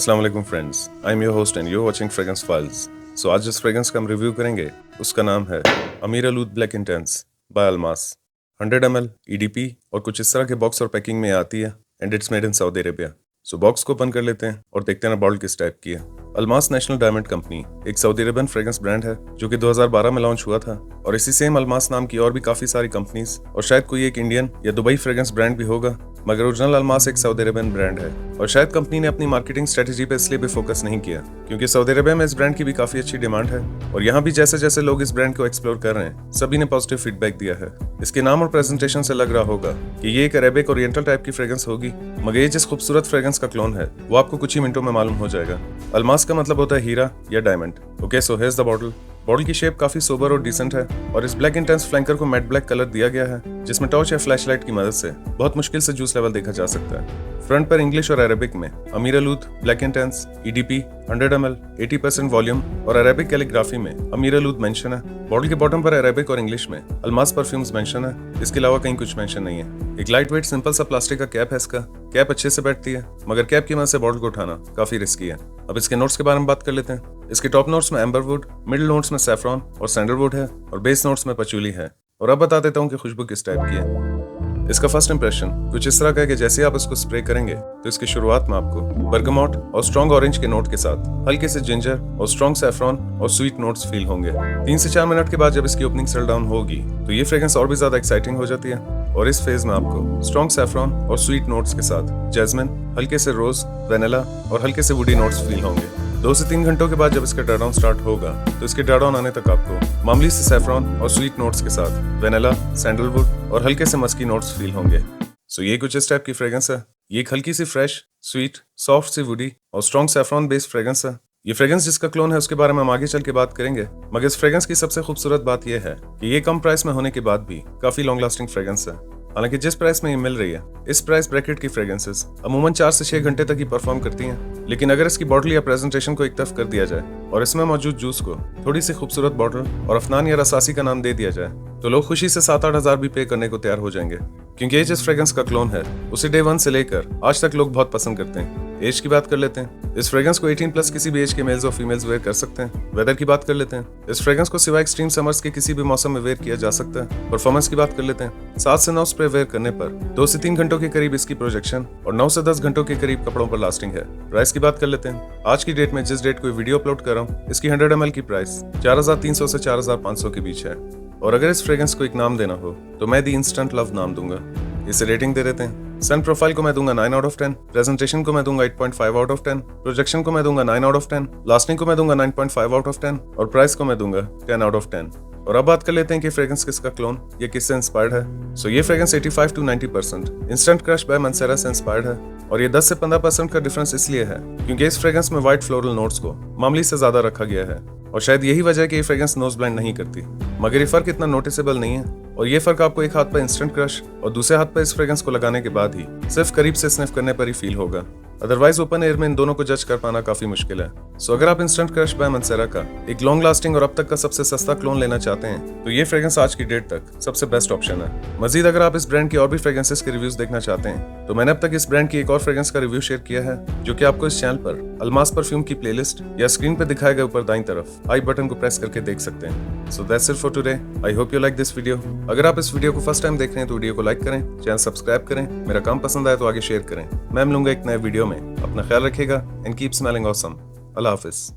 अस्सलाम वालेकुम friends, I am your host and you watching fragrance files. So आज जिस फ्रेग्रेंस का हम रिव्यू करेंगे उसका नाम है अमीर अलूद ब्लैक इंटेंस बाय अल्मास। 100 ml EDP और कुछ इस तरह के बॉक्स और पैकिंग में आती है and it's made in Saudi Arabia. So box को ओपन कर लेते हैं और देखते हैं बॉटल किस टाइप की है। अल्मास नेशनल डायमंड कंपनी एक सऊदी अरेबियन फ्रेग्रेंस ब्रांड है जो कि 2012 में लॉन्च हुआ था और इसी सेम अल्मास नाम की और भी काफी सारी कंपनीज और शायद कोई एक इंडियन या दुबई फ्रेग्रेंस ब्रांड भी होगा, मगर ओरिजिनल अल्मास एक सऊदी अरेबियन ब्रांड है। और शायद कंपनी ने अपनी मार्केटिंग स्ट्रेटेजी पे इसलिए भी फोकस नहीं किया क्योंकि सऊदी अरेबिया में इस ब्रांड की भी काफी अच्छी डिमांड है और यहाँ भी जैसे जैसे लोग इस ब्रांड को एक्सप्लोर कर रहे हैं सभी ने पॉजिटिव फीडबैक दिया है। इसके नाम और प्रेजेंटेशन से लग रहा होगा कि ये एक अरेबिक ओरिएंटल टाइप की फ्रेग्रेंस होगी, मगर ये जिस खूबसूरत फ्रेग्रेंस का क्लोन है वो आपको कुछ ही मिनटों में मालूम हो जाएगा। अल्मास का मतलब होता है हीरा या diamond. Okay, so here's the bottle. Bottle की शेप काफी सोबर और डिसेंट है और इस ब्लैक इंटेंस फ्लैंकर को मैट ब्लैक कलर दिया गया है जिसमें टॉर्च या फ्लैश लाइट की मदद से बहुत मुश्किल से जूस लेवल देखा जा सकता है। फ्रंट पर इंग्लिश और अरेबिक में अमीर अलूद black intense EDP 100 ml 80% volume और अरेबिक कैलीग्राफी में अमीर अलूद मेंशन है। बॉटल के बॉटम पर अरेबिक और इंग्लिश में अल्मास परफ्यूम्स मेंशन है। इसके अलावा कहीं कुछ मेंशन नहीं है। एक लाइट वेट सिंपल सा प्लास्टिक का कैप है। इसका कैप अच्छे से बैठती है मगर कैप की मदद से बॉटल को उठाना काफी रिस्की है। अब इसके नोट्स के बारे में बात कर लेते हैं। इसके टॉप नोट्स में एम्बरवुड, मिडिल नोट्स में सैफरॉन और सैंडलवुड है और बेस नोट्स में पचूली है। और अब बता देता हूँ कि खुशबू किस टाइप की है। इसका फर्स्ट इंप्रेशन कुछ इस तरह का है कि जैसे आप इसको स्प्रे करेंगे तो इसकी शुरुआत में आपको बर्गमॉट और स्ट्रॉन्ग ऑरेंज के नोट के साथ हल्के से जिंजर और स्ट्रॉन्ग सैफरॉन और स्वीट नोट्स फील होंगे। 3 से 4 मिनट के बाद जब इसकी ओपनिंग सेटल डाउन होगी तो ये फ्रेग्रेंस और भी ज्यादा एक्साइटिंग हो जाती है और इस फेज में आपको स्ट्रॉन्ग सैफरॉन और स्वीट नोट्स के साथ जैस्मिन, हल्के से रोज, वेनिला और हल्के से वुडी नोट्स फील होंगे। 2 से 3 घंटों के बाद जब इसका ड्राई डाउन स्टार्ट होगा तो इसके ड्राई डाउन आने तक आपको मामूली से सैफरॉन और स्वीट नोट्स के साथ वेनिला, सैंडलवुड और हल्के से मस्की नोट्स फील होंगे। सो ये कुछ इस टाइप की फ्रेग्रेंस है। ये एक हल्की सी फ्रेश, स्वीट, सॉफ्ट सी वुडी और स्ट्रॉन्ग सैफरॉन बेस्ड फ्रेग्रेंस है। ये फ्रेग्रेंस जिसका क्लोन है उसके बारे में हम आगे चल के बात करेंगे, मगर इस फ्रेग्रेंस की सबसे खूबसूरत बात यह है कि ये कम प्राइस में होने के बाद भी काफी लॉन्ग लास्टिंग फ्रेग्रेंस है। हालांकि जिस प्राइस में ये मिल रही है इस प्राइस ब्रैकेट की फ्रेग्रेंसेस अमूमन 4 से 6 घंटे तक ही परफॉर्म करती हैं, लेकिन अगर इसकी बॉटल या प्रेजेंटेशन को एक तरफ कर दिया जाए और इसमें मौजूद जूस को थोड़ी सी खूबसूरत बॉटल और अफनान या रसासी का नाम दे दिया जाए तो लोग खुशी से 7-8 हज़ार भी पे करने को तैयार हो जाएंगे, क्योंकि ये जिस फ्रेग्रेंस का क्लोन है उसे डे 1 से लेकर आज तक लोग बहुत पसंद करते हैं। एज की बात कर लेते हैं। इस फ्रेग्रेंस को 18+ किसी भी एज के मेल्स और फीमेल्स वेयर कर सकते हैं। वेदर की बात कर लेते हैं। इस फ्रेग्रेंस को सिवाय एक्सट्रीम समर्स के किसी भी मौसम में वेयर किया जा सकता है। परफॉर्मेंस की बात कर लेते हैं। 7 से 9 स्प्रे वेयर करने पर 2 से 3 घंटों के करीब इसकी प्रोजेक्शन और 9 से 10 घंटों के करीब कपड़ों पर लास्टिंग है। प्राइस की बात कर लेते हैं। आज की डेट में जिस डेट को वीडियो अपलोड कर रहा हूँ इसकी 100 ml की प्राइस 4300 से 4500 के बीच है। और अगर इस फ्रेग्रेंस को एक नाम देना हो तो मैं दी इंस्टेंट लव नाम दूंगा। इसे रेटिंग दे देते हैं। सन प्रोफाइल को मैं दूंगा 9 out of 10, प्रेजेंटेशन को मैं दूंगा 8.5 out of 10, प्रोजेक्शन को मैं दूंगा 9 out of 10, लास्टिंग को मैं दूंगा 9.5 out of 10 और प्राइस को मैं दूंगा 10 out of 10। और अब बात कर लेते हैं कि फ्रेग्रेंस किसका क्लोन या किससे इंस्पायर्ड है। सो ये fragrance 85 to 90% instant crush by Mancera से इंस्पायर्ड है और ये 10 से 15% का डिफरेंस इसलिए है क्योंकि इस फ्रेग्रेंस में व्हाइट फ्लोरल नोट्स को मामूली से ज्यादा रखा गया है और शायद यही वजह है कि ये फ्रेग्रेंस नोज ब्लाइंड नहीं करती, मगर ये फर्क इतना नोटिसेबल नहीं है और ये फर्क आपको एक हाथ पर इंस्टेंट क्रश और दूसरे हाथ पर इस फ्रेग्रेंस को लगाने के बाद ही सिर्फ करीब से स्निफ करने पर ही फील होगा। अदरवाइज ओपन एयर में इन दोनों को जज कर पाना काफी मुश्किल है। सो अगर आप इंस्टेंट क्रश बाय मंसेरा का एक लॉन्ग लास्टिंग और अब तक का सबसे सस्ता क्लोन लेना चाहते हैं तो ये फ्रेग्रेंस आज की डेट तक सबसे बेस्ट ऑप्शन है। मजीद अगर आप इस ब्रांड की और भी फ्रेग्रेंसेस के रिव्यूज देखना चाहते हैं तो मैंने अब तक इस ब्रांड की एक और फ्रेग्रेंस का रिव्यू शेयर किया है जो कि आपको इस चैनल पर अल्मास परफ्यूम की प्लेलिस्ट या स्क्रीन पर दिखाए गए ऊपर दाईं तरफ आई बटन को प्रेस करके देख सकते हैं। So that's it for today. I hope you like this video. अगर आप इस वीडियो को फर्स्ट टाइम देख रहे हैं तो वीडियो को लाइक करें, चैनल सब्सक्राइब करें, मेरा काम पसंद आए तो आगे शेयर करें। मैं मिलूंगा एक नए वीडियो में। अपना ख्याल रखिएगा and keep smelling awesome. Allah Hafiz.